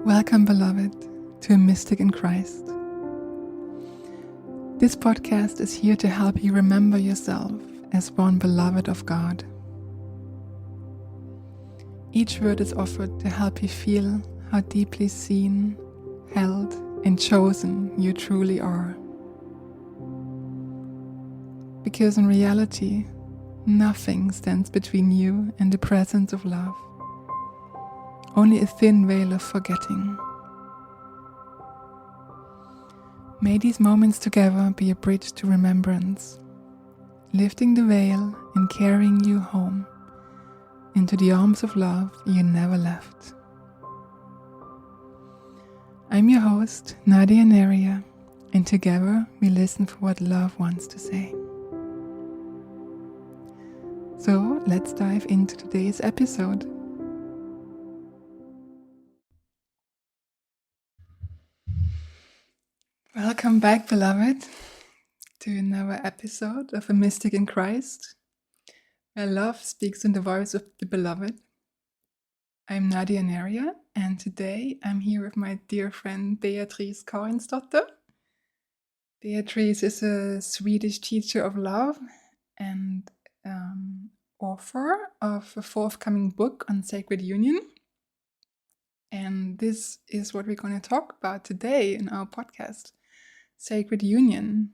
Welcome, beloved, to A Mystic in Christ. This podcast is here to help you remember yourself as one beloved of God. Each word is offered to help you feel how deeply seen, held, and chosen you truly are. Because in reality, nothing stands between you and the presence of love. Only a thin veil of forgetting. May these moments together be a bridge to remembrance, lifting the veil and carrying you home into the arms of love you never left. I'm your host, Nadia Neriya, and together we listen for what love wants to say. So let's dive into today's episode. Welcome back, beloved, to another episode of A Mystic in Christ, where love speaks in the voice of the beloved. I'm Nadia Neriya, and today I'm here with my dear friend Beatrice Karinsdotter. Beatrice is a Swedish teacher of love and author of a forthcoming book on sacred union. And this is what we're going to talk about today in our podcast. Sacred union.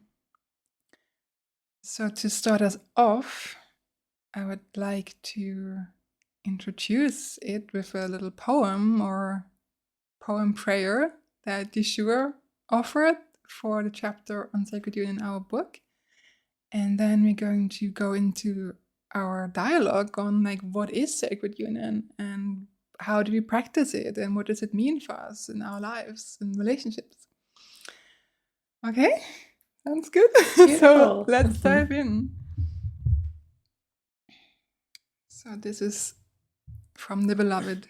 So to start us off, I would like to introduce it with a little poem or poem prayer that Yeshua offered for the chapter on sacred union in our book. And then we're going to go into our dialogue on what is sacred union and how do we practice it and what does it mean for us in our lives and relationships. Okay, sounds good. So let's dive in. So this is from the beloved.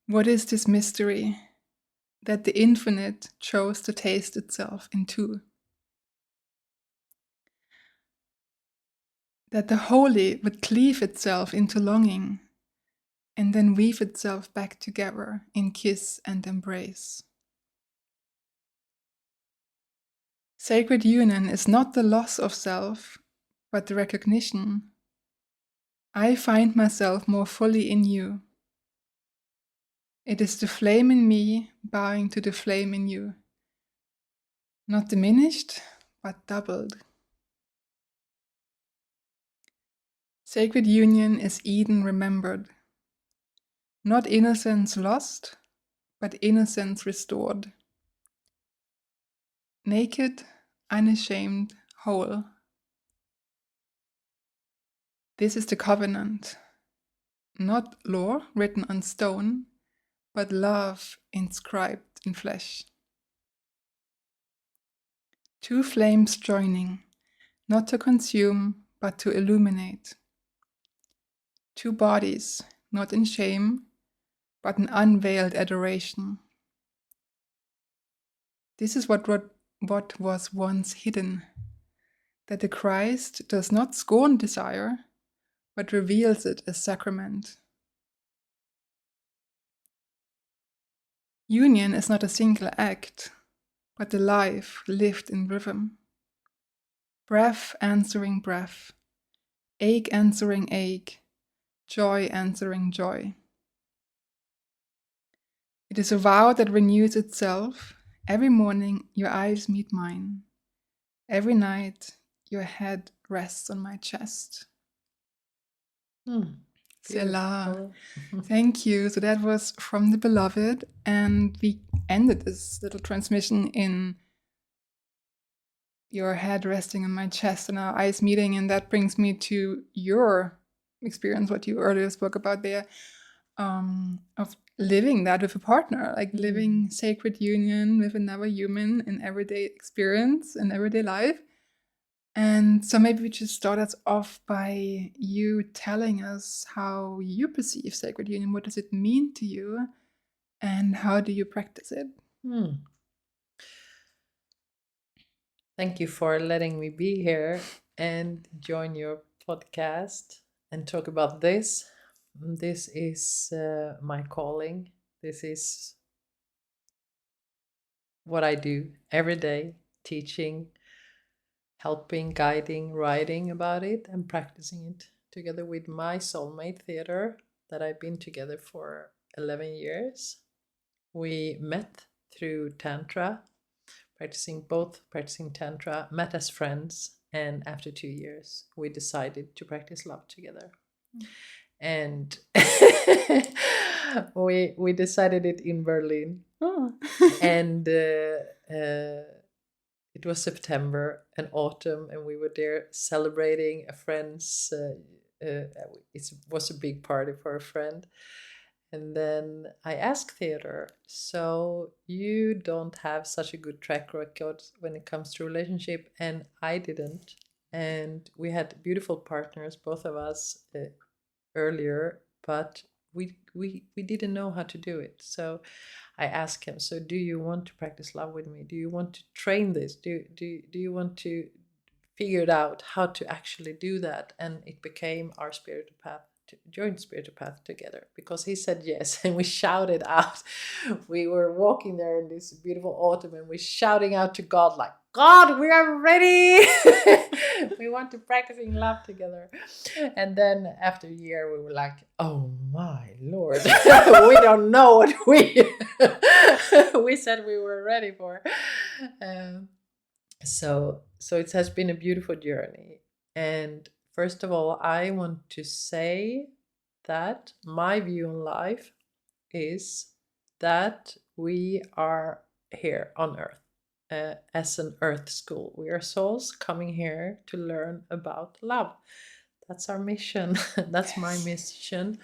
What is this mystery that the infinite chose to taste itself in two? That the holy would cleave itself into longing and then weave itself back together in kiss and embrace. Sacred union is not the loss of self, but the recognition. I find myself more fully in you. It is the flame in me bowing to the flame in you. Not diminished, but doubled. Sacred union is Eden remembered. Not innocence lost, but innocence restored. Naked, unashamed, whole. This is the covenant. Not law written on stone, but love inscribed in flesh. Two flames joining, not to consume, but to illuminate. Two bodies, not in shame, but in unveiled adoration. This is what was once hidden, that the Christ does not scorn desire, but reveals it as sacrament. Union is not a single act, but a life lived in rhythm. Breath answering breath, ache answering ache, joy answering joy. It is a vow that renews itself. Every morning your eyes meet mine. Every night your head rests on my chest. Selah. Thank you. So that was from the beloved, and we ended this little transmission in your head resting on my chest and our eyes meeting, and that brings me to your experience, what you earlier spoke about there, of living that with a partner, living sacred union with another human in everyday experience and everyday life. And so maybe we just start us off by you telling us how you perceive sacred union. What does it mean to you? And how do you practice it? Thank you for letting me be here and join your podcast and talk about this. this is my calling. This is what I do every day, teaching, helping, guiding, writing about it, and practicing it together with my soulmate theater that I've been together for 11 years. We met through Tantra, practicing Tantra, met as friends, and after 2 years, we decided to practice love together. And we decided it in Berlin. Oh. And it was September and autumn, and we were there celebrating a friend's. It was a big party for a friend. And then I asked theater, so you don't have such a good track record when it comes to relationship, and I didn't. And we had beautiful partners, both of us, earlier, but we didn't know how to do it. So I asked him, so do you want to practice love with me? Do you want to train this? Do you want to figure it out how to actually do that? And it became our spiritual path, to join spiritual path together, because he said yes, and we shouted out. We were walking there in this beautiful autumn, and we're shouting out to God like, God, we are ready. We want to practice in love together. And then after a year, we were like, oh my Lord, we don't know what we said we were ready for. So it has been a beautiful journey. And first of all, I want to say that my view on life is that we are here on earth as an earth school. We are souls coming here to learn about love. That's our mission. That's my mission.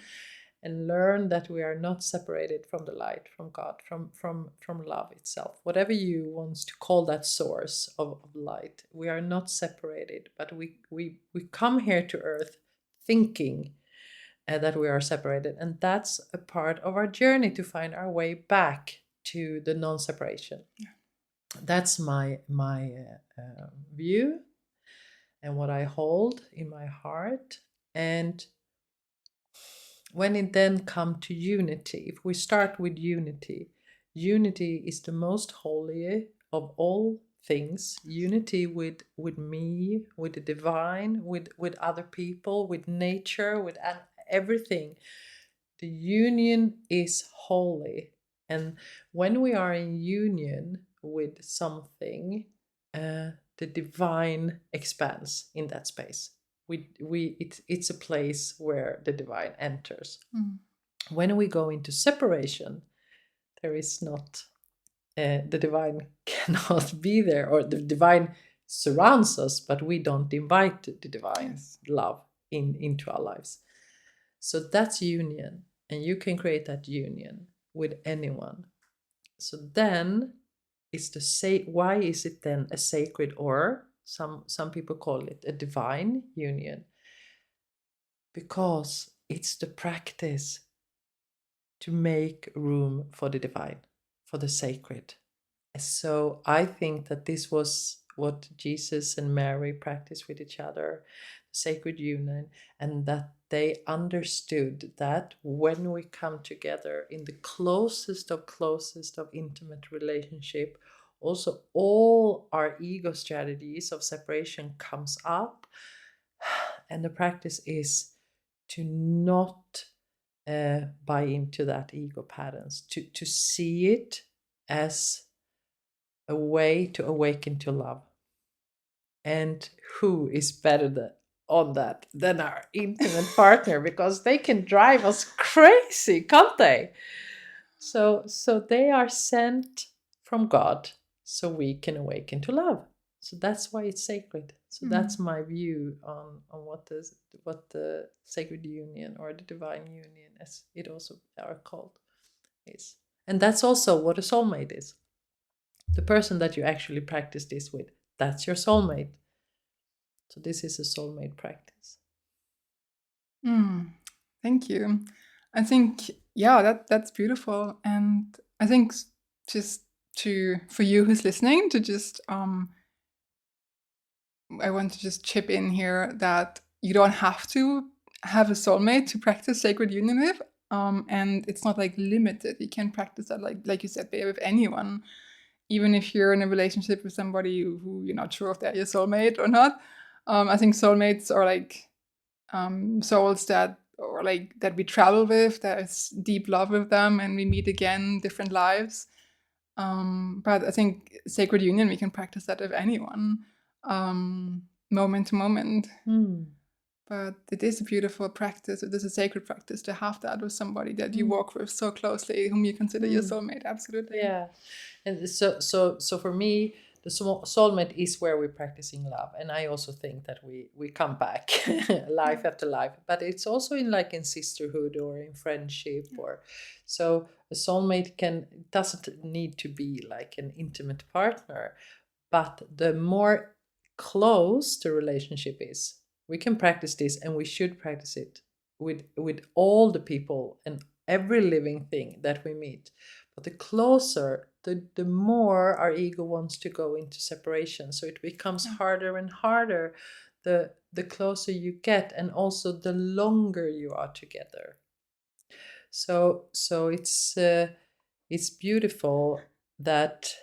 And learn that we are not separated from the light, from God, from love itself. Whatever you want to call that source of light, we are not separated, but we come here to earth thinking that we are separated. And that's a part of our journey to find our way back to the non-separation. Yeah. That's my view and what I hold in my heart. And when it then comes to unity, if we start with unity, unity is the most holy of all things. Unity with me, with the divine, with other people, with nature, with everything. The union is holy. And when we are in union with something, the divine expands in that space. It's a place where the divine enters. When we go into separation, there is not, the divine cannot be there, or the divine surrounds us, but we don't invite the divine love into our lives. So that's union, and you can create that union with anyone. So then it's why is it then a sacred, or some people call it a divine union? Because it's the practice to make room for the divine, for the sacred. So I think that this was what Jesus and Mary practiced with each other, the sacred union, and that they understood that when we come together in the closest of intimate relationship, also all our ego strategies of separation comes up. And the practice is to not buy into that ego patterns, to see it as a way to awaken to love. And who is better on that than our intimate partner, because they can drive us crazy, can't they? So they are sent from God so we can awaken to love. So that's why it's sacred. So that's my view on what the sacred union, or the divine union, as it also are called, is. And that's also what a soulmate is. The person that you actually practice this with, that's your soulmate. So this is a soulmate practice. Thank you. I think, that's beautiful. And I think just for you who's listening, to just I want to just chip in here that you don't have to have a soulmate to practice sacred union with, and it's not like limited. You can practice that, like you said, with anyone, even if you're in a relationship with somebody who you're not sure if they're your soulmate or not. I think soulmates are like souls that we travel with. There's deep love with them, and we meet again, different lives. But I think sacred union, we can practice that with anyone, moment to moment. But it is a beautiful practice. It is a sacred practice to have that with somebody that you walk with so closely, whom you consider your soulmate. Absolutely. Yeah. And so for me, the soulmate is where we're practicing love. And I also think that we come back life after life. But it's also in sisterhood or in friendship, or so a soulmate doesn't need to be like an intimate partner. But the more close the relationship is, we can practice this, and we should practice it with all the people and every living thing that we meet. But the closer, the more our ego wants to go into separation. So it becomes harder and harder the closer you get, and also the longer you are together. So it's beautiful that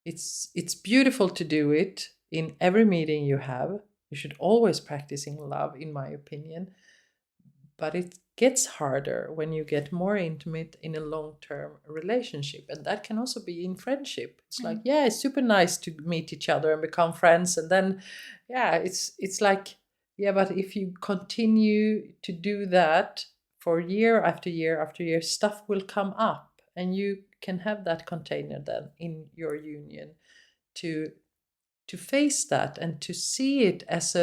it's beautiful to do it in every meeting you have. You should always practicing love, in my opinion. But it gets harder when you get more intimate in a long-term relationship, and that can also be in friendship. It's like, yeah, it's super nice to meet each other and become friends, and then it's like, yeah, but if you continue to do that for year after year after year, stuff will come up, and you can have that container then in your union to face that and to see it as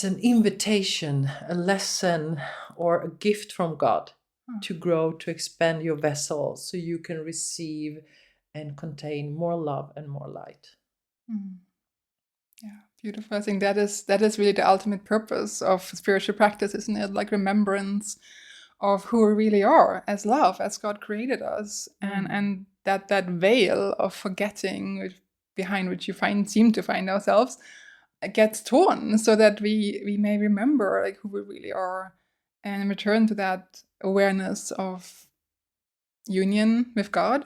an invitation, a lesson, or a gift from God to grow, to expand your vessel, so you can receive and contain more love and more light. Yeah, beautiful. I think that is really the ultimate purpose of spiritual practice, isn't it? Like remembrance of who we really are as love, as God created us, and that veil of forgetting behind which you seem to find ourselves gets torn, so that we may remember like who we really are, and return to that awareness of union with God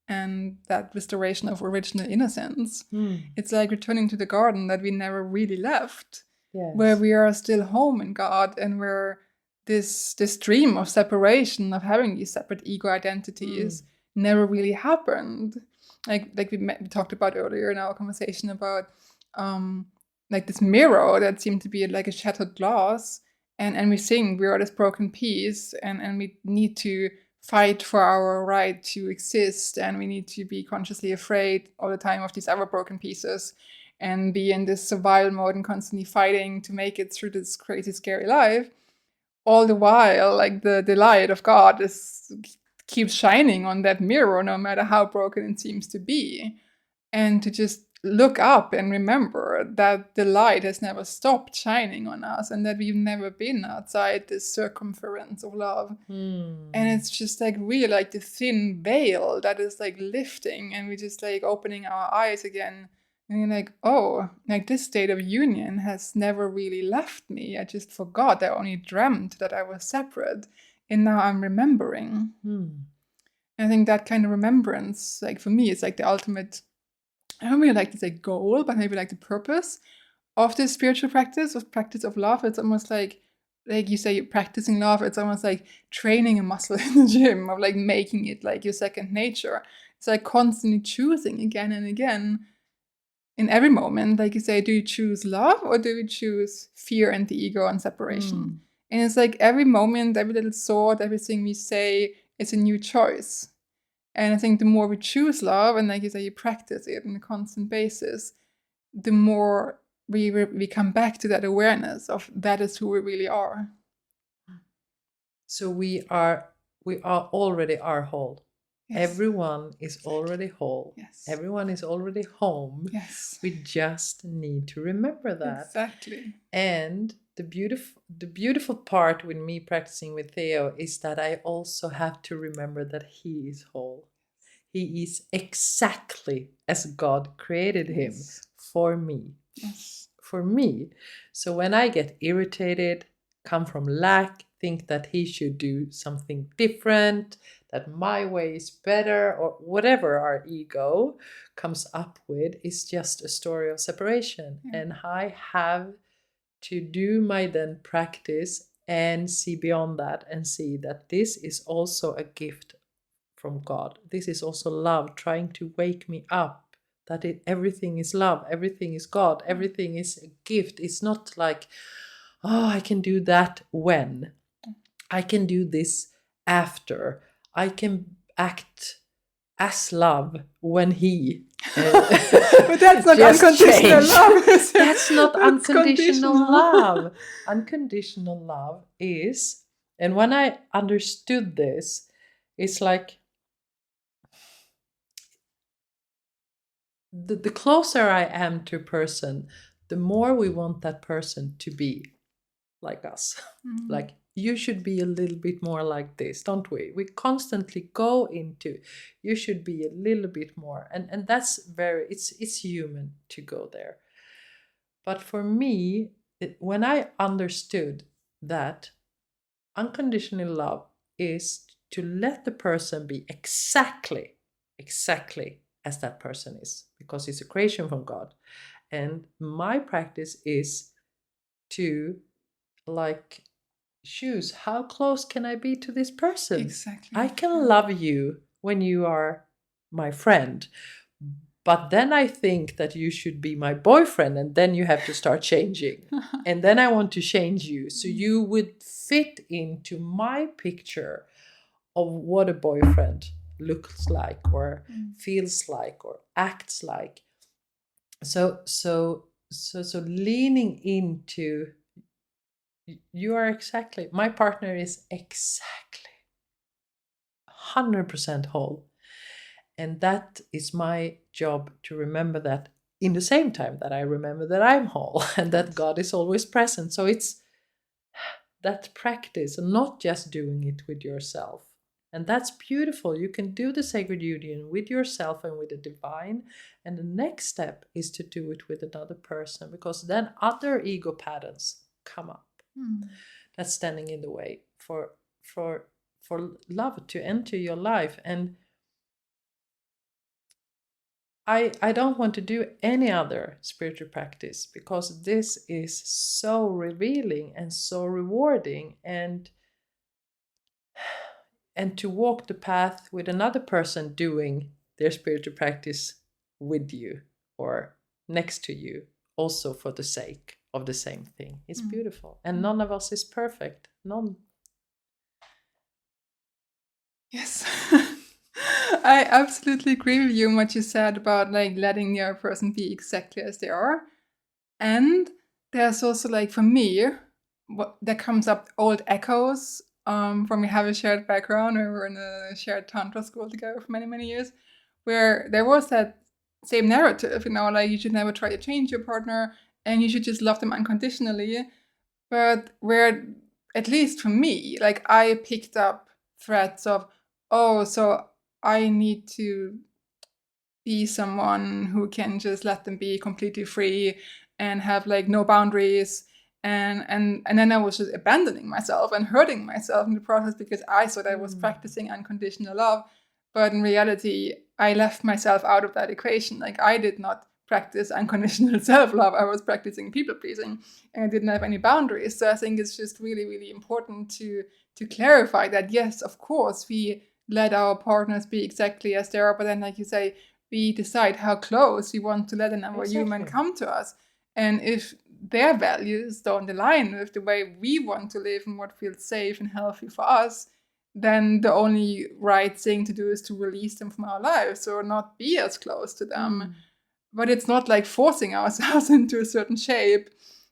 and that restoration of original innocence. It's like returning to the garden that we never really left, where we are still home in God, and where this dream of separation, of having these separate ego identities, never really happened. Like we talked about earlier in our conversation about like this mirror that seemed to be like a shattered glass, and we think we are this broken piece, and we need to fight for our right to exist, and we need to be consciously afraid all the time of these other broken pieces, and be in this survival mode and constantly fighting to make it through this crazy, scary life. All the while, like the light of God keeps shining on that mirror, no matter how broken it seems to be. And to just look up and remember that the light has never stopped shining on us, and that we've never been outside this circumference of love. And it's just like really like the thin veil that is like lifting, and we just like opening our eyes again, and you're like, oh, like this state of union has never really left me. I just forgot. I only dreamt that I was separate, and now I'm remembering. And I think that kind of remembrance, like for me, it's like the ultimate, I don't really like to say goal, but maybe like the purpose of this spiritual practice, of love. It's almost like you say, practicing love. It's almost like training a muscle in the gym, of like making it like your second nature. It's like constantly choosing again and again in every moment. Like you say, do you choose love, or do you choose fear and the ego and separation? And it's like every moment, every little thought, everything we say is a new choice. And I think the more we choose love, and like you say, you practice it on a constant basis, the more we come back to that awareness of that is who we really are. So we already are whole. Yes. Everyone is already whole. Yes. Everyone is already home. Yes. We just need to remember that. Exactly. And the beautiful part with me practicing with Theo is that I also have to remember that he is whole. He is exactly as God created him for me. Yes. for me. So when I get irritated, come from lack, think that he should do something different, that my way is better, or whatever our ego comes up with, is just a story of separation. And I have to do my then practice and see beyond that and see that this is also a gift from God. This is also love trying to wake me up, that everything is love, everything is God, everything is a gift. It's not like, oh, I can do that when. I can do this after. I can act as love when he. But that's not unconditional love. That's not unconditional love. Unconditional love is, and when I understood this, it's like the closer I am to a person, the more we want that person to be like us. Like, you should be a little bit more like this, don't we? We constantly go into, you should be a little bit more. And that's it's human to go there. But for me, when I understood that unconditional love is to let the person be exactly as that person is, because it's a creation from God. And my practice is to like choose, how close can I be to this person? Exactly. I can love you when you are my friend, but then I think that you should be my boyfriend, and then you have to start changing. And then I want to change you so you would fit into my picture of what a boyfriend looks like or feels like or acts like. So leaning into, you are exactly, my partner is exactly 100% whole. And that is my job, to remember that in the same time that I remember that I'm whole and that God is always present. So it's that practice, and not just doing it with yourself. And that's beautiful. You can do the sacred union with yourself and with the divine. And the next step is to do it with another person, because then other ego patterns come up. That's standing in the way for love to enter your life. And I don't want to do any other spiritual practice, because this is so revealing and so rewarding, and to walk the path with another person doing their spiritual practice with you or next to you, also for the sake of the same thing. It's beautiful. And none of us is perfect. None. Yes. I absolutely agree with you on what you said about like letting the other person be exactly as they are. And there's also like, for me, there comes up old echoes from we have a shared background. We were in a shared tantra school together for many, many years, where there was that same narrative, like you should never try to change your partner and you should just love them unconditionally. But where, at least for me, like I picked up threads of, oh, so I need to be someone who can just let them be completely free and have like no boundaries. And then I was just abandoning myself and hurting myself in the process, because I thought I was practicing unconditional love. But in reality, I left myself out of that equation. Like, I did not practice unconditional self-love. I was practicing people-pleasing, and I didn't have any boundaries. So I think it's just really, really important to clarify that, yes, of course, we let our partners be exactly as they are, but then, like you say, we decide how close we want to let another human come to us. And if their values don't align with the way we want to live and what feels safe and healthy for us, then the only right thing to do is to release them from our lives or not be as close to them. But it's not like forcing ourselves into a certain shape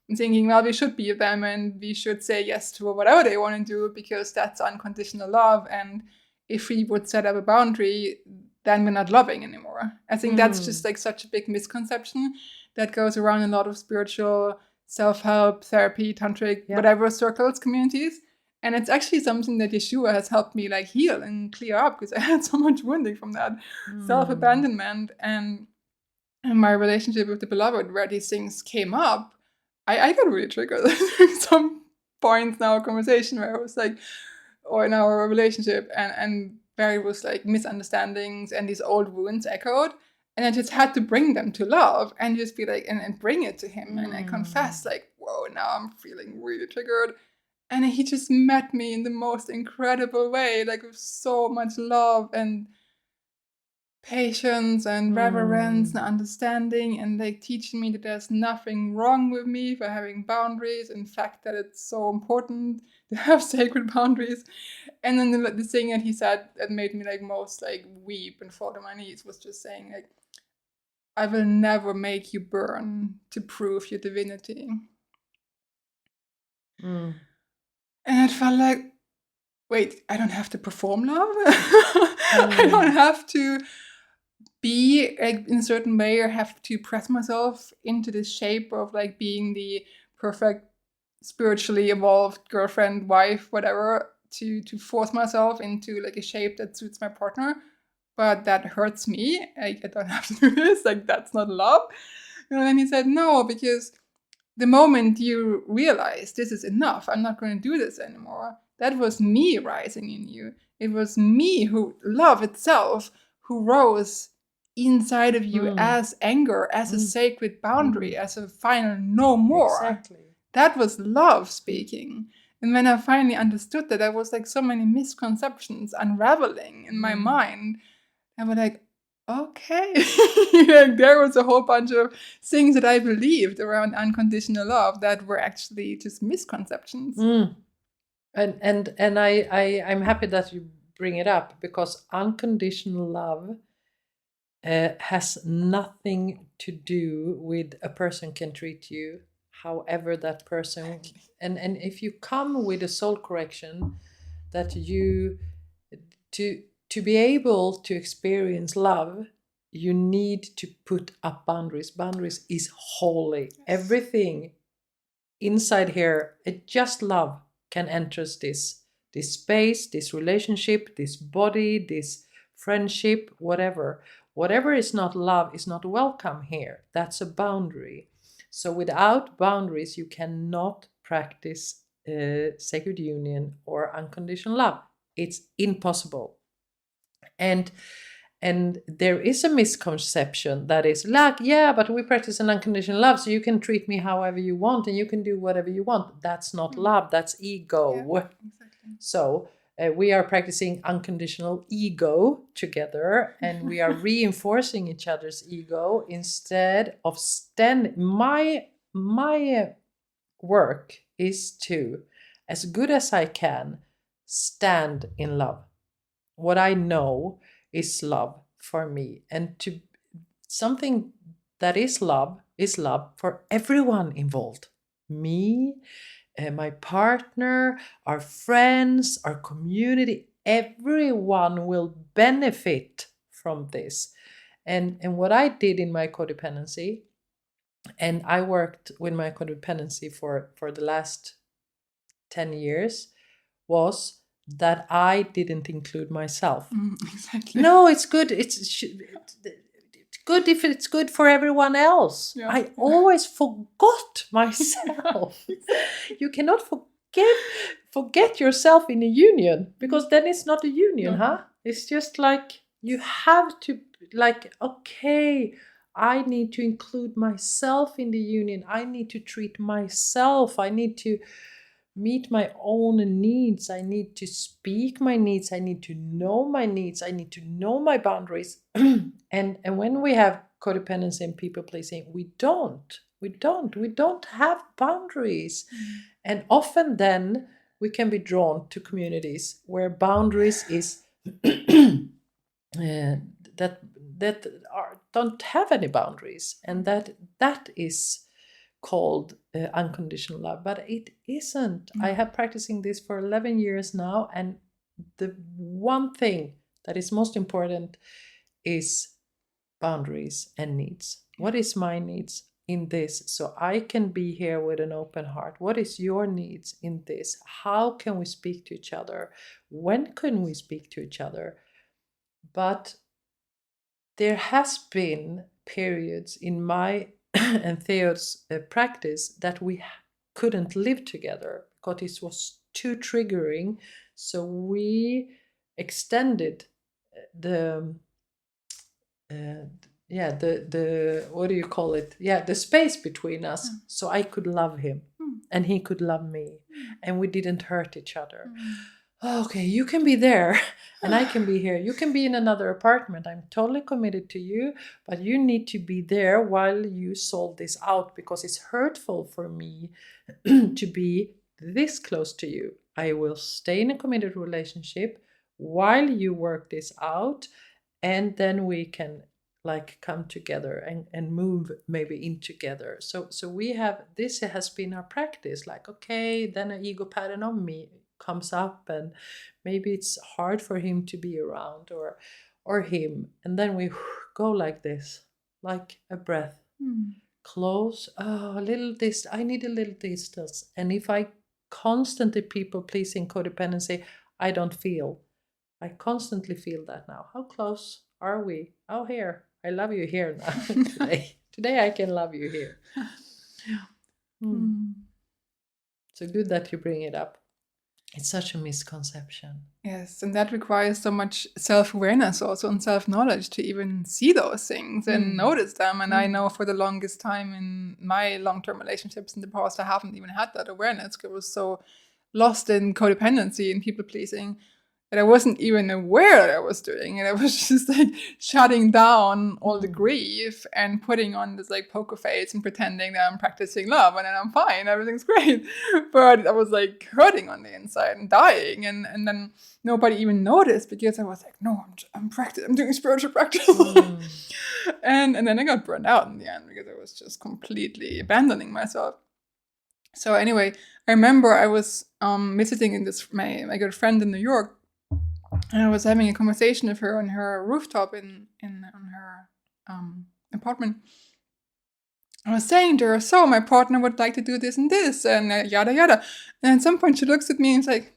and thinking, well, we should be with them and we should say yes to whatever they want to do because that's unconditional love. And if we would set up a boundary, then we're not loving anymore. I think that's just like such a big misconception that goes around in a lot of spiritual self-help, therapy, tantric, whatever circles, communities. And it's actually something that Yeshua has helped me like heal and clear up, because I had so much wounding from that self-abandonment and my relationship with the beloved, where these things came up. I got really triggered at some points in our conversation where I was like, or in our relationship, and where it was like misunderstandings and these old wounds echoed. And I just had to bring them to love and just be like, and bring it to him. And I confessed, like, whoa, now I'm feeling really triggered. And he just met me in the most incredible way, like with so much love and patience and reverence and understanding, and like teaching me that there's nothing wrong with me for having boundaries. In fact, that it's so important to have sacred boundaries. And then the thing that he said that made me like most like weep and fall to my knees was just saying like, I will never make you burn to prove your divinity. And it felt like, wait, I don't have to perform love. I don't have to be like in a certain way or have to press myself into this shape of like being the perfect spiritually evolved girlfriend, wife, whatever, to force myself into like a shape that suits my partner. But that hurts me. I don't have to do this. Like, that's not love. And then he said, no, because the moment you realize this is enough, I'm not going to do this anymore, that was me rising in you. It was me who, love itself, who rose inside of you as anger, as a sacred boundary, as a final no more. Exactly. That was love speaking. And when I finally understood that, there was like so many misconceptions unraveling in my mind. I was like, okay. Like, there was a whole bunch of things that I believed around unconditional love that were actually just misconceptions. And I'm happy that you bring it up, because unconditional love has nothing to do with a person can treat you however that person, and if you come with a soul correction that you to be able to experience love, you need to put up boundaries. Boundaries is holy. Everything inside here, just love can enter this space, this relationship, this body, this friendship, whatever is not love is not welcome here. That's a boundary. So without boundaries, you cannot practice sacred union or unconditional love. It's impossible. And there is a misconception that is like, yeah, but we practice an unconditional love, so you can treat me however you want and you can do whatever you want. That's not love, that's ego. Yeah, exactly. So we are practicing unconditional ego together, and we are reinforcing each other's ego instead of my work is to, as good as I can, stand in love. What I know is love for me, and to something that is love for everyone involved. Me, my partner, our friends, our community, everyone will benefit from this. And what I did in my codependency, and I worked with my codependency for the last 10 years, was that I didn't include myself. Exactly. No, it's good. It's good if it's good for everyone else. Yeah. I always forgot myself. You cannot forget yourself in a union, because then it's not a union, huh? It's just like you have to, like, okay, I need to include myself in the union. I need to treat myself. I need to meet my own needs. I need to speak my needs. I need to know my needs. I need to know my boundaries. and when we have codependency and people pleasing, we don't have boundaries. And often then we can be drawn to communities where boundaries is don't have any boundaries, and that is called unconditional love, but it isn't. I have practicing this for 11 years now, and the one thing that is most important is boundaries and needs. What is my needs in this, so I can be here with an open heart? What is your needs in this? How can we speak to each other? When can we speak to each other? But there has been periods in my and Theo's practice that we couldn't live together because it was too triggering. So we extended the the what do you call it? Yeah, the space between us, so I could love him and he could love me, and we didn't hurt each other. Okay, you can be there and I can be here. You can be in another apartment. I'm totally committed to you, but you need to be there while you solve this out, because it's hurtful for me to be this close to you. I will stay in a committed relationship while you work this out, and then we can like come together and move maybe in together. So we have, this has been our practice, like, okay, then an ego pattern on me comes up, and maybe it's hard for him to be around, or him, and then we go like this, like a breath, close, a little I need a little distance. And if I constantly people pleasing codependency, I constantly feel that now. How close are we? Oh, here, I love you here now. Today I can love you here. So good that you bring it up. It's such a misconception. Yes, and that requires so much self-awareness also, and self-knowledge to even see those things and notice them. And I know for the longest time in my long-term relationships in the past, I haven't even had that awareness. I was so lost in codependency and people-pleasing that I wasn't even aware that I was doing it. I was just like shutting down all the grief and putting on this like poker face and pretending that I'm practicing love and then I'm fine, everything's great. But I was like hurting on the inside and dying, and then nobody even noticed because I was like, no, I'm doing spiritual practice. and then I got burned out in the end because I was just completely abandoning myself. So anyway, I remember I was visiting in my good friend in New York. And I was having a conversation with her on her rooftop on her apartment. I was saying to her, so my partner would like to do this and this, and yada yada. And at some point she looks at me and is like,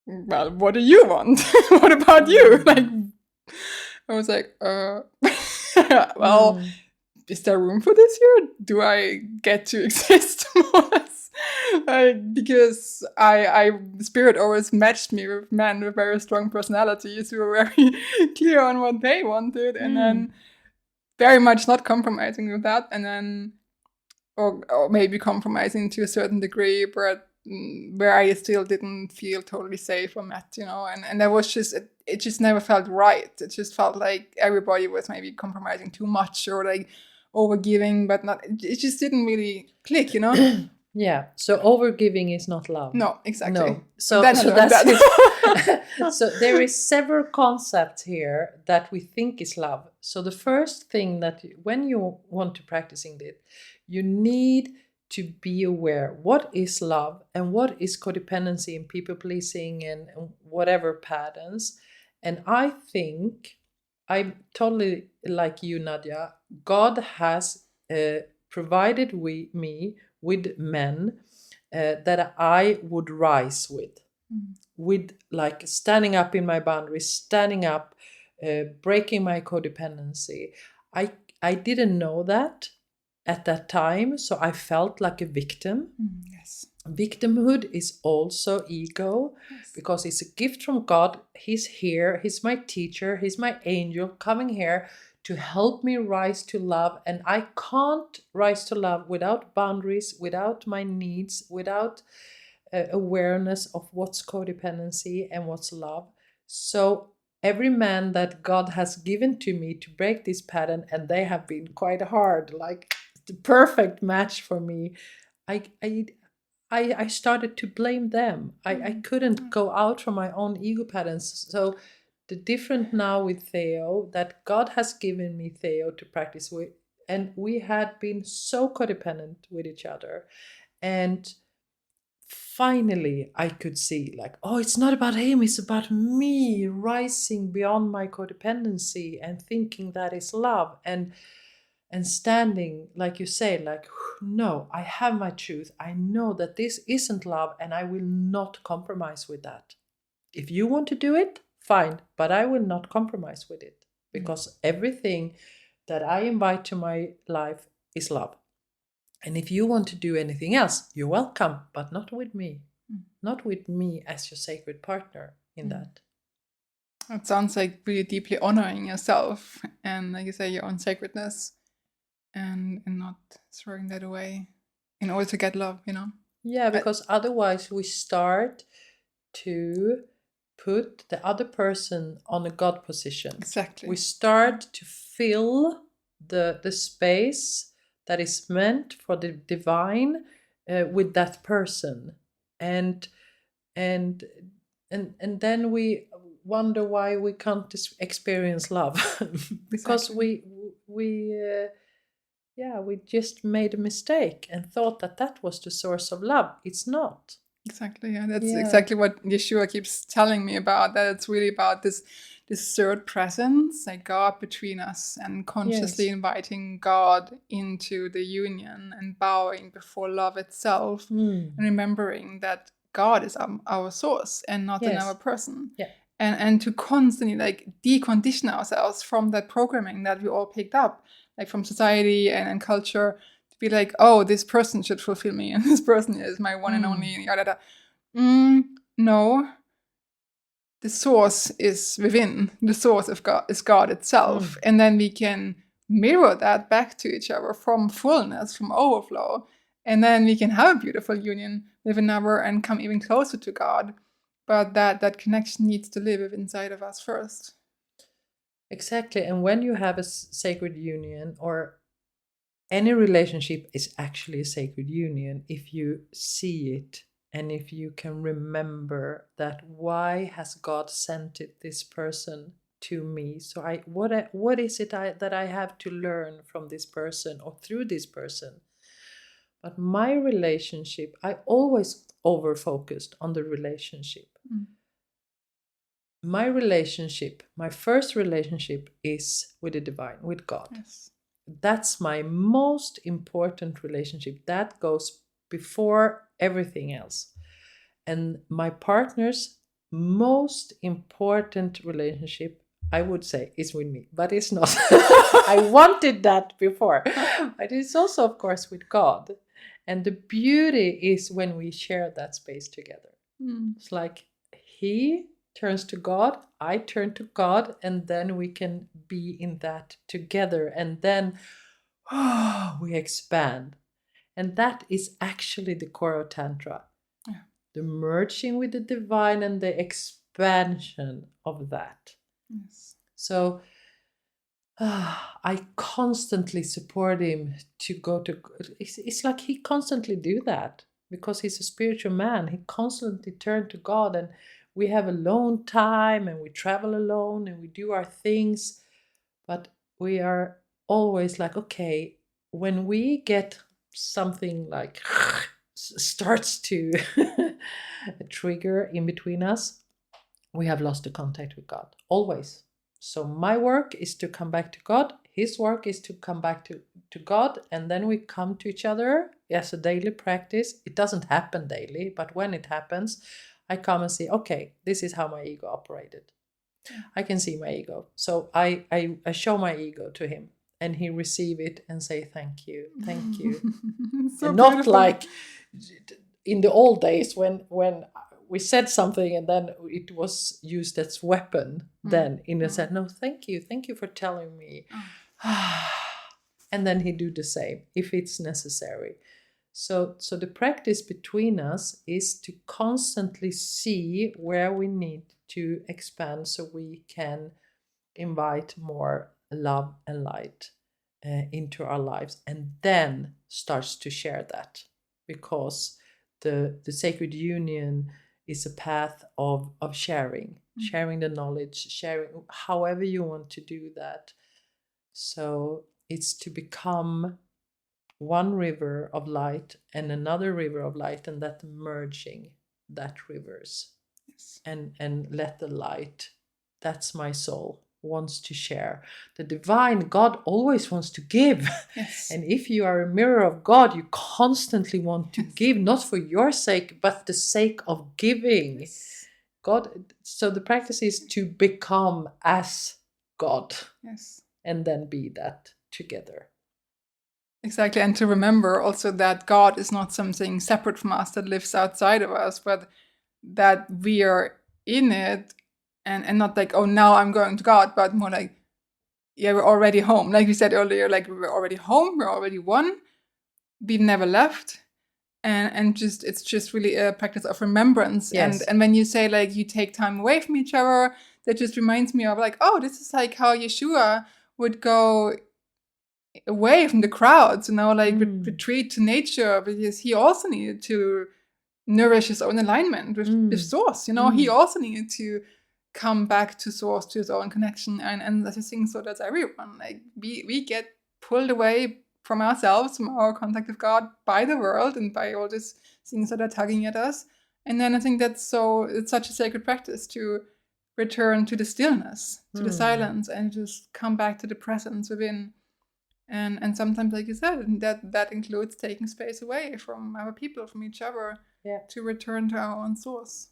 well, what do you want? What about you? Like, I was like, well, is there room for this here? Do I get to exist more? Because I spirit always matched me with men with very strong personalities who were very clear on what they wanted, and then very much not compromising with that, and then or maybe compromising to a certain degree, but where I still didn't feel totally safe or met, and that was just it just never felt right. It just felt like everybody was maybe compromising too much or like overgiving, but not. It just didn't really click, Yeah, so overgiving is not love. No, exactly. No. So that's it. So there is several concepts here that we think is love. So the first thing that when you want to practicing it, you need to be aware what is love and what is codependency and people pleasing and whatever patterns. And I think I'm totally like you, Nadia. God has provided me with men that I would rise with like standing up in my boundaries, standing up, breaking my codependency. I didn't know that at that time, so I felt like a victim. Yes. Victimhood is also ego, because it's a gift from God. He's here, he's my teacher, he's my angel coming here to help me rise to love. And I can't rise to love without boundaries, without my needs, without awareness of what's codependency and what's love. So every man that God has given to me to break this pattern, and they have been quite hard, like the perfect match for me, I started to blame them. I couldn't go out from my own ego patterns. So the different now with Theo, that God has given me Theo to practice with, and we had been so codependent with each other. And finally I could see like, oh, it's not about him, it's about me rising beyond my codependency and thinking that is love, and standing, like you say, like, no, I have my truth. I know that this isn't love, and I will not compromise with that. If you want to do it, fine, but I will not compromise with it, because everything that I invite to my life is love. And if you want to do anything else, you're welcome, but not with me. Not with me as your sacred partner in that. It sounds like really deeply honoring yourself and, like you say, your own sacredness, and not throwing that away in order to get love, you know? Yeah, because otherwise we start to put the other person on a God position. Exactly. We start to fill the space that is meant for the divine with that person, and then we wonder why we can't experience love because Exactly. we just made a mistake and thought that was the source of love. It's not. Exactly. Yeah, that's exactly what Yeshua keeps telling me about. That it's really about this third presence, like God between us, and consciously inviting God into the union and bowing before love itself, and remembering that God is our source and not another person. Yeah. And to constantly like decondition ourselves from that programming that we all picked up, like from society and culture, to be like, oh, this person should fulfill me, and this person is my one and only, yada yada. No, the source is within. The source of God is God itself, and then we can mirror that back to each other from fullness, from overflow, and then we can have a beautiful union with another and come even closer to God. But that connection needs to live inside of us first. Exactly. And when you have a sacred union, or any relationship is actually a sacred union, if you see it and if you can remember that, why has God sent this person to me? So what is it that I have to learn from this person or through this person? But my relationship, I always over focused on the relationship. My relationship, my first relationship is with the divine, with God. Yes. That's my most important relationship. That goes before everything else. And my partner's most important relationship, I would say, is with me, but it's not. I wanted that before. But it's also, of course, with God. And the beauty is when we share that space together. It's like he turns to God, I turn to God, and then we can be in that together, and then we expand. And that is actually the core of Tantra. Yeah. The merging with the divine and the expansion of that. Yes. So I constantly support him to go to. It's like he constantly do that because he's a spiritual man. He constantly turn to God, and we have alone time, and we travel alone, and we do our things. But we are always like, okay, when we get something like starts to trigger in between us, we have lost the contact with God. Always. So my work is to come back to God. His work is to come back to God. And then we come to each other as a daily practice. It doesn't happen daily, but when it happens, I come and say, okay, this is how my ego operated. I can see my ego. So I show my ego to him, and he receive it and say, thank you. So and not beautiful. like in the old days when we said something and then it was used as weapon. Then Ina said, no, thank you for telling me. And then he do the same if it's necessary. So the practice between us is to constantly see where we need to expand so we can invite more love and light into our lives, and then starts to share that, because the sacred union is a path of sharing the knowledge, sharing however you want to do that. So it's to become one river of light and another river of light, and that merging that rivers. Yes. And let the light, that's my soul, wants to share. The divine God always wants to give. Yes. And if you are a mirror of God, you constantly want to give, not for your sake, but the sake of giving. Yes. God. So the practice is to become as God. Yes. And then be that together. Exactly, and to remember also that God is not something separate from us that lives outside of us, but that we are in it, and not like, oh, now I'm going to God, but more like, yeah, we're already home. Like we said earlier, like we're already home, we're already one, we've never left. And just it's just really a practice of remembrance. Yes. And when you say like you take time away from each other, that just reminds me of like, oh, this is like how Yeshua would go away from the crowds, like retreat to nature, because he also needed to nourish his own alignment with source. He also needed to come back to source, to his own connection, and that's a thing. So that's everyone. Like we get pulled away from ourselves, from our contact with God, by the world and by all these things that are tugging at us. And then I think it's such a sacred practice to return to the stillness, to the silence, and just come back to the presence within. And sometimes, like you said, that includes taking space away from other people, from each other, to return to our own source.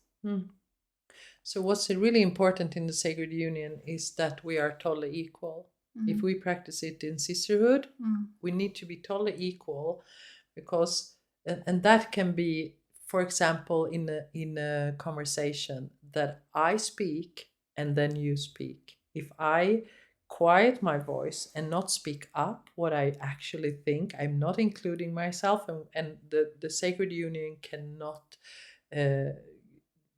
So what's really important in the sacred union is that we are totally equal. If we practice it in sisterhood, we need to be totally equal, because and that can be, for example, in a conversation that I speak and then you speak. If I quiet my voice and not speak up what I actually think, I'm not including myself, and the sacred union cannot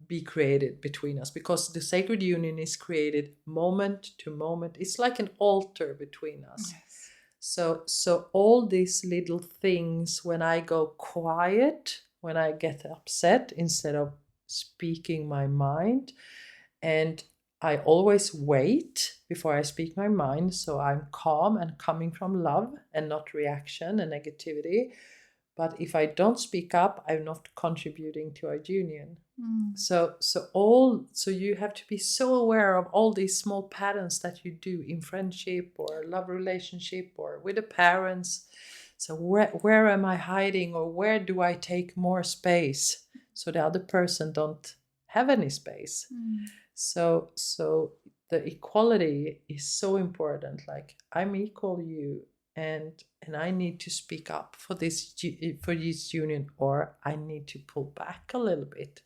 be created between us, because the sacred union is created moment to moment. It's like an altar between us. Yes. So all these little things, when I go quiet, when I get upset, instead of speaking my mind, and I always wait before I speak my mind, so I'm calm and coming from love and not reaction and negativity. But if I don't speak up, I'm not contributing to our union. So you have to be so aware of all these small patterns that you do in friendship or love relationship or with the parents. So where am I hiding, or where do I take more space so the other person don't have any space? So the equality is so important. Like, I'm equal to you, and I need to speak up for this union, or I need to pull back a little bit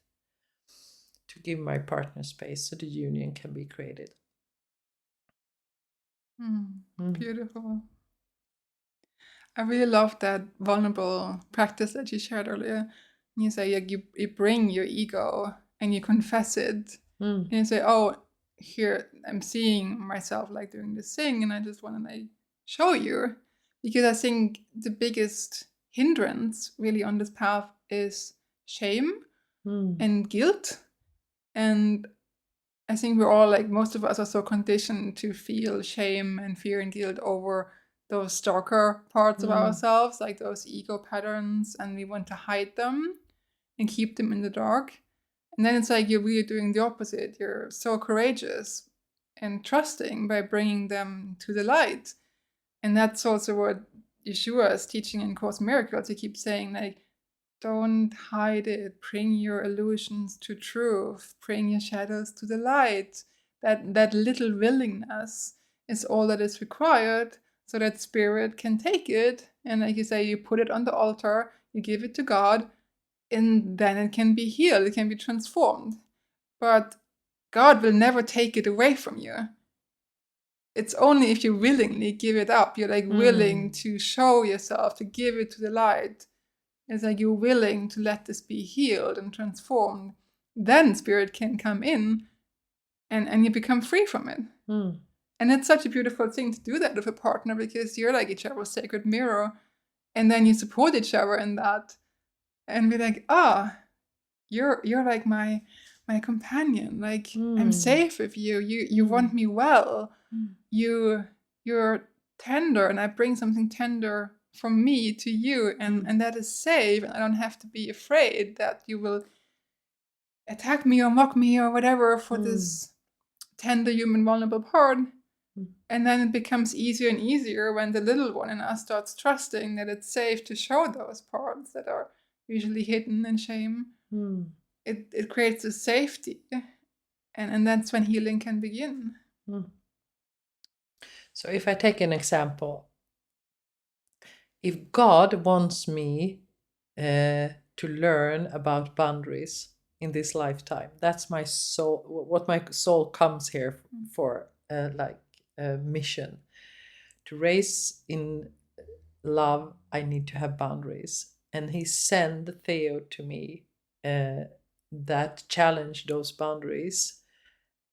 to give my partner space so the union can be created. Beautiful. I really love that vulnerable practice that you shared earlier. You say you bring your ego and you confess it. And you say, oh, here I'm seeing myself like doing this thing, and I just want to like show you. Because I think the biggest hindrance really on this path is shame and guilt. And I think we're all like, most of us are so conditioned to feel shame and fear and guilt over those darker parts of ourselves, like those ego patterns, and we want to hide them and keep them in the dark. And then it's like you're really doing the opposite. You're so courageous and trusting by bringing them to the light. And that's also what Yeshua is teaching in Course in Miracles. He keeps saying, like, don't hide it. Bring your illusions to truth. Bring your shadows to the light. That little willingness is all that is required, so that spirit can take it. And like you say, you put it on the altar, you give it to God, and then it can be healed, it can be transformed. But God will never take it away from you. It's only if you willingly give it up, you're like willing to show yourself, to give it to the light. It's like you're willing to let this be healed and transformed. Then spirit can come in and you become free from it. And it's such a beautiful thing to do that with a partner, because you're like each other's sacred mirror. And then you support each other in that. And be like, you're like my companion. Like, I'm safe with you. You want me well. You're tender, and I bring something tender from me to you, and that is safe, and I don't have to be afraid that you will attack me or mock me or whatever for this tender human vulnerable part. And then it becomes easier and easier when the little one in us starts trusting that it's safe to show those parts that are usually hidden in shame. It creates a safety, and that's when healing can begin. So if I take an example, if God wants me to learn about boundaries in this lifetime, that's my soul, what my soul comes here for, like a mission. To raise in love, I need to have boundaries. And he sent Theo to me that challenged those boundaries.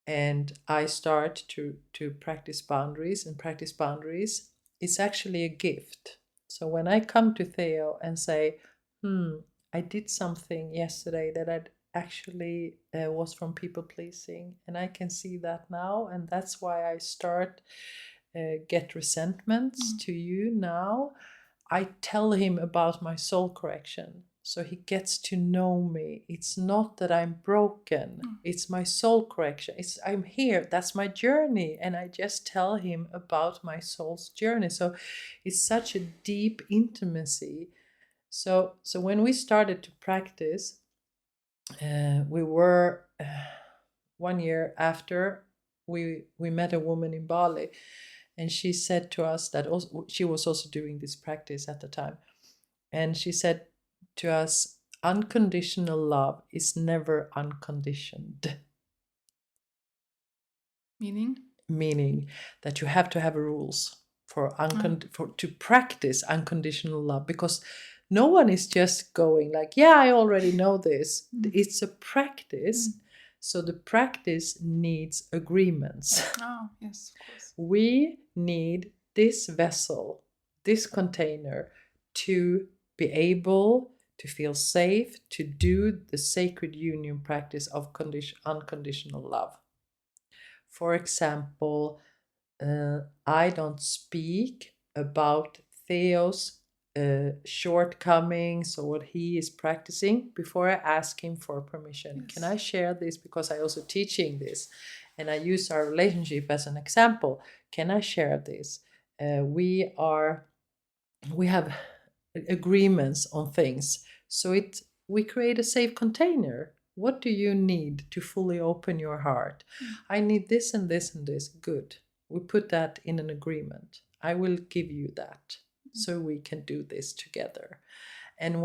And I start to practice boundaries, and practice boundaries is actually a gift. So when I come to Theo and say, I did something yesterday that I'd actually was from people pleasing, and I can see that now, and that's why I start get resentments to you now. I tell him about my soul correction, so he gets to know me. It's not that I'm broken, it's my soul correction. It's I'm here, that's my journey, and I just tell him about my soul's journey. So it's such a deep intimacy. So when we started to practice, we were 1 year after we met a woman in Bali, and she said to us that also, she was also doing this practice at the time, and she said to us, unconditional love is never unconditioned. Meaning that you have to have rules for to practice unconditional love, because no one is just going like, yeah, I already know this. It's a practice. So the practice needs agreements. Oh, yes, of course. We need this vessel, this container, to be able to feel safe to do the sacred union practice of unconditional love. For example, I don't speak about Theo's shortcomings or what he is practicing before I ask him for permission. Yes. Can I share this? Because I also teaching this, and I use our relationship as an example. Can I share this? We have agreements on things, so we create a safe container. What do you need to fully open your heart? I need this and this and this. Good. We put that in an agreement. I will give you that, so we can do this together. And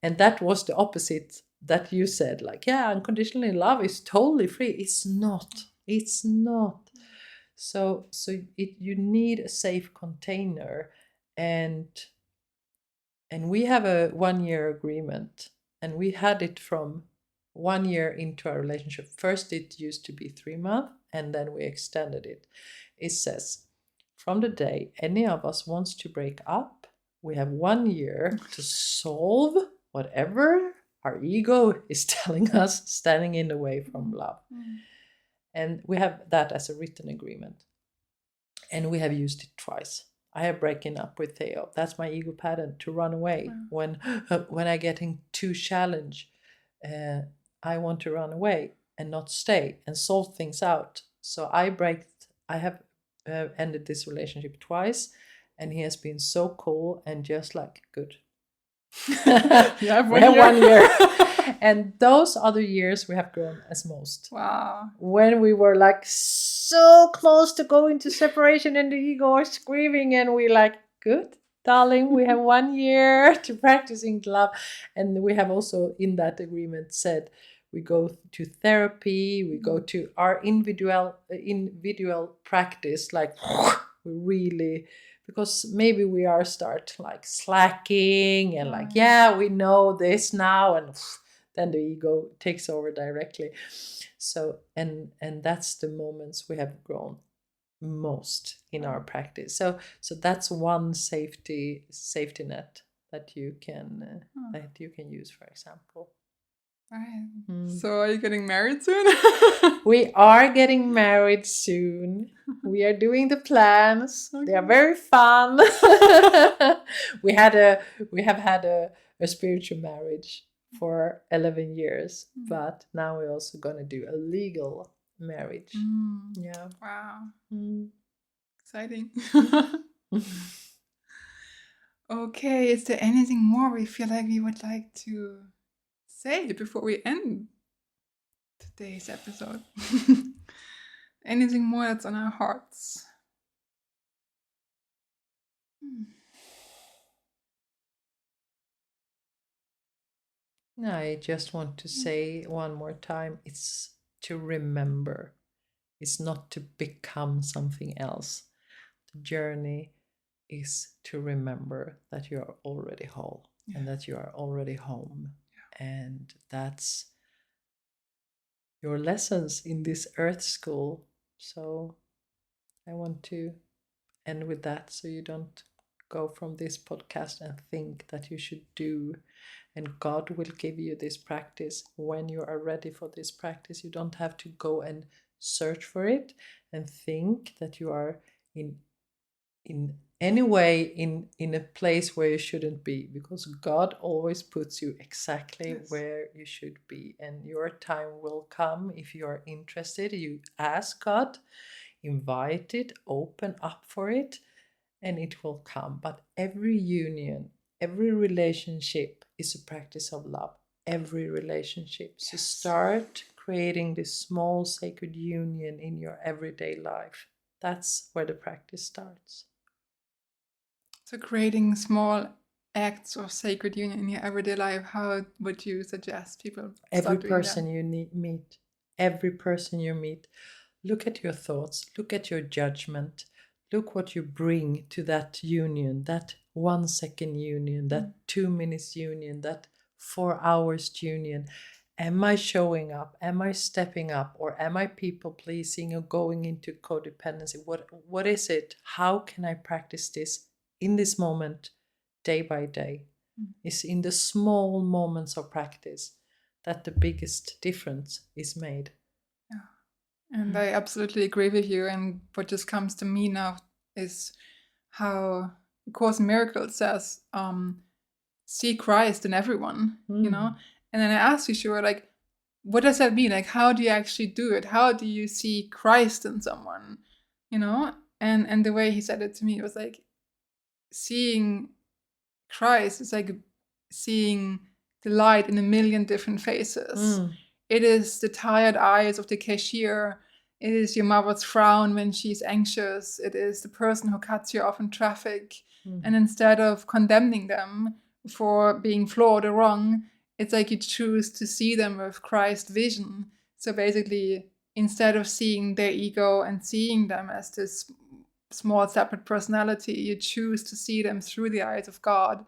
that was the opposite that you said, like, yeah, unconditionally love is totally free. It's not. So you need a safe container, and we have a 1 year agreement, and we had it from 1 year into our relationship. First, it used to be 3 months, and then we extended it. It says, from the day any of us wants to break up, we have 1 year to solve whatever our ego is telling us standing in the way from love. And we have that as a written agreement. And we have used it twice. I have broken up with Theo. That's my ego pattern, to run away. When I get into challenge, I want to run away and not stay and solve things out. So I have ended this relationship twice, and he has been so cool and just like, good. Yeah, we have 1 year. And those other years we have grown as most. Wow. When we were like so close to going to separation and the ego was screaming, and we like, good, darling, we have 1 year to practicing love. And we have also in that agreement said we go to therapy, we go to our individual practice, like we really, because maybe we are start like slacking and like, yeah, we know this now, and then the ego takes over directly. So and that's the moments we have grown most in our practice. So that's one safety net that you can use, for example. Right. So are you getting married soon? We are getting married soon. We are doing the plans. Okay. They are very fun. We have had a spiritual marriage for 11 years, but now we're also going to do a legal marriage. Yeah. Wow. Exciting. Okay, is there anything more we feel like we would like to say before we end today's episode? Anything more that's on our hearts? No, I just want to say one more time, it's to remember. It's not to become something else. The journey is to remember that you are already whole and that you are already home. And that's your lessons in this earth school. So I want to end with that so you don't go from this podcast and think that you should do, and God will give you this practice when you are ready for this practice. You don't have to go and search for it and think that you are in any way in a place where you shouldn't be, because God always puts you exactly where you should be, and your time will come. If you are interested, you ask God, invite it, open up for it, and it will come. But every union, every relationship is a practice of love. Every relationship. So start creating this small sacred union in your everyday life. That's where the practice starts. So creating small acts of sacred union in your everyday life, how would you suggest people Every start doing person that? you meet, every person you meet, look at your thoughts, look at your judgment, look what you bring to that union, that 1 second union, that 2 minutes union, that 4 hours union. Am I showing up? Am I stepping up? Or am I people pleasing or going into codependency? What is it? How can I practice this in this moment, day by day? It's in the small moments of practice that the biggest difference is made. And I absolutely agree with you. And what just comes to me now is how the Course in Miracles says, see Christ in everyone, you know? And then I asked you, sure, like, what does that mean? Like, how do you actually do it? How do you see Christ in someone, you know? And the way he said it to me was like, seeing Christ is like seeing the light in a million different faces. It is the tired eyes of the cashier. It is your mother's frown when she's anxious. It is the person who cuts you off in traffic. And instead of condemning them for being flawed or wrong, it's like you choose to see them with Christ's vision. So basically, instead of seeing their ego and seeing them as this small separate personality, you choose to see them through the eyes of God,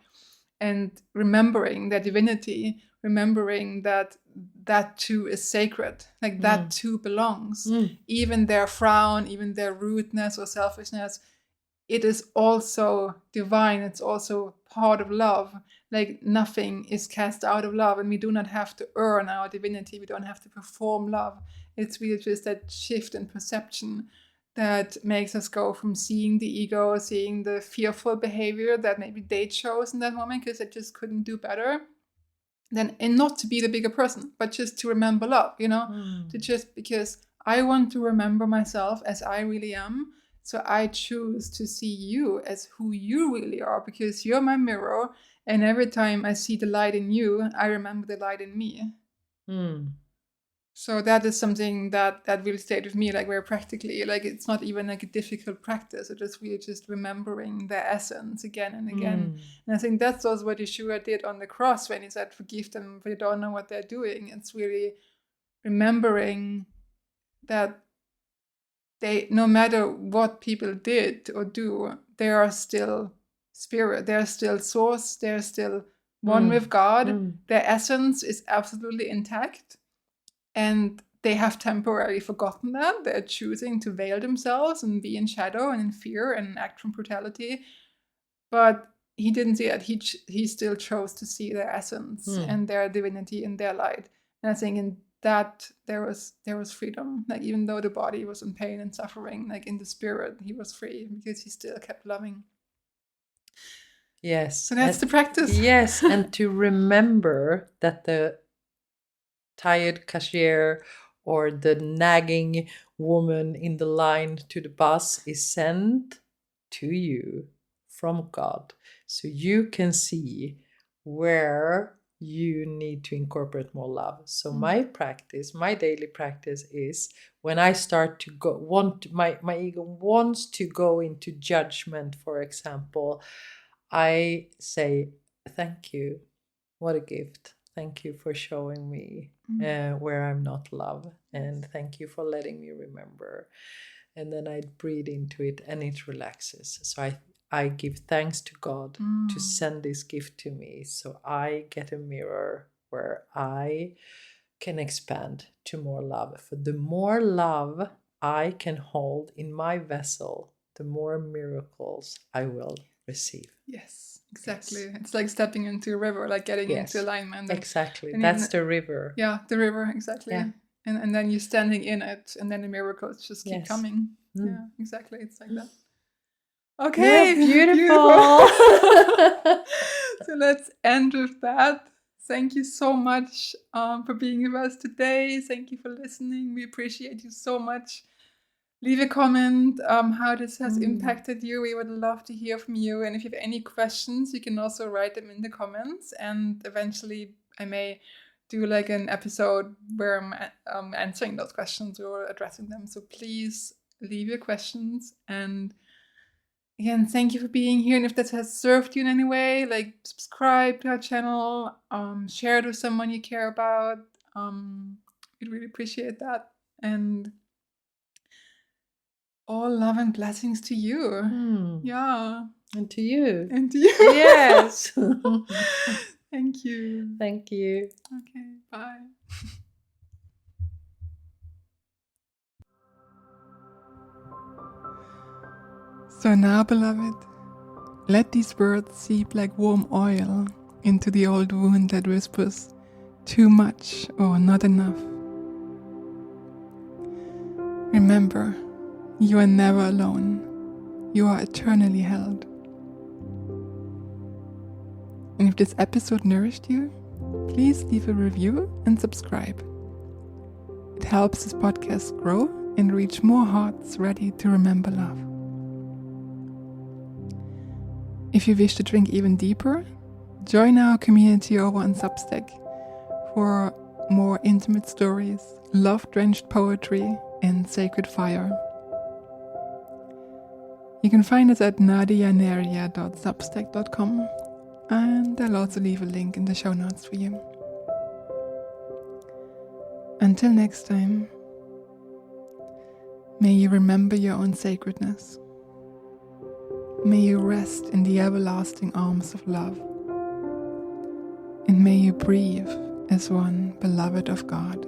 and remembering their divinity, remembering that that too is sacred, like that too belongs. Even their frown, even their rudeness or selfishness, it is also divine. It's also part of love. Like nothing is cast out of love, and we do not have to earn our divinity. We don't have to perform love. It's really just that shift in perception that makes us go from seeing the ego, seeing the fearful behavior that maybe they chose in that moment because they just couldn't do better, then, and not to be the bigger person, but just to remember love, you know, to just, because I want to remember myself as I really am. So I choose to see you as who you really are, because you're my mirror. And every time I see the light in you, I remember the light in me. So that is something that really stayed with me, like very practically. Like it's not even like a difficult practice. It's just really just remembering their essence again and again. And I think that's also what Yeshua did on the cross when he said, "Forgive them, for they don't know what they're doing." It's really remembering that they, no matter what people did or do, they are still spirit. They're still source. They're still one with God. Their essence is absolutely intact. And they have temporarily forgotten that. They're choosing to veil themselves and be in shadow and in fear and act from brutality. But he didn't see that. He still chose to see their essence and their divinity in their light. And I think in that there was freedom. Like even though the body was in pain and suffering, like in the spirit, he was free because he still kept loving. Yes. So that's the practice. Yes, and to remember that the tired cashier or the nagging woman in the line to the bus is sent to you from God, so you can see where you need to incorporate more love. So my practice, my daily practice is when I start to my ego wants to go into judgment, for example, I say, thank you, what a gift. Thank you for showing me where I'm not love. And thank you for letting me remember. And then I breathe into it and it relaxes. So I give thanks to God to send this gift to me. So I get a mirror where I can expand to more love. For the more love I can hold in my vessel, the more miracles I will receive. Yes, exactly. Yes. It's like stepping into a river, like getting into alignment. Exactly. That's the river. Yeah, the river, exactly. Yeah. And then you're standing in it, and then the miracles just keep coming. Yeah, exactly. It's like that. Okay, yeah, beautiful. So let's end with that. Thank you so much for being with us today. Thank you for listening. We appreciate you so much. Leave a comment how this has impacted you. We would love to hear from you. And if you have any questions, you can also write them in the comments. And eventually I may do like an episode where I'm answering those questions or addressing them. So please leave your questions. And again, thank you for being here. And if that has served you in any way, like subscribe to our channel, share it with someone you care about. We'd really appreciate that. And all love and blessings to you. Yeah. And to you. And to you. Yes. Thank you. Thank you. Okay, bye. So now, beloved, let these words seep like warm oil into the old wound that whispers too much or not enough. Remember, you are never alone. You are eternally held. And if this episode nourished you, please leave a review and subscribe. It helps this podcast grow and reach more hearts ready to remember love. If you wish to drink even deeper, join our community over on Substack for more intimate stories, love-drenched poetry, and sacred fire. You can find us at nadianeriya.substack.com, and I'll also leave a link in the show notes for you. Until next time, may you remember your own sacredness. May you rest in the everlasting arms of love. And may you breathe as one beloved of God.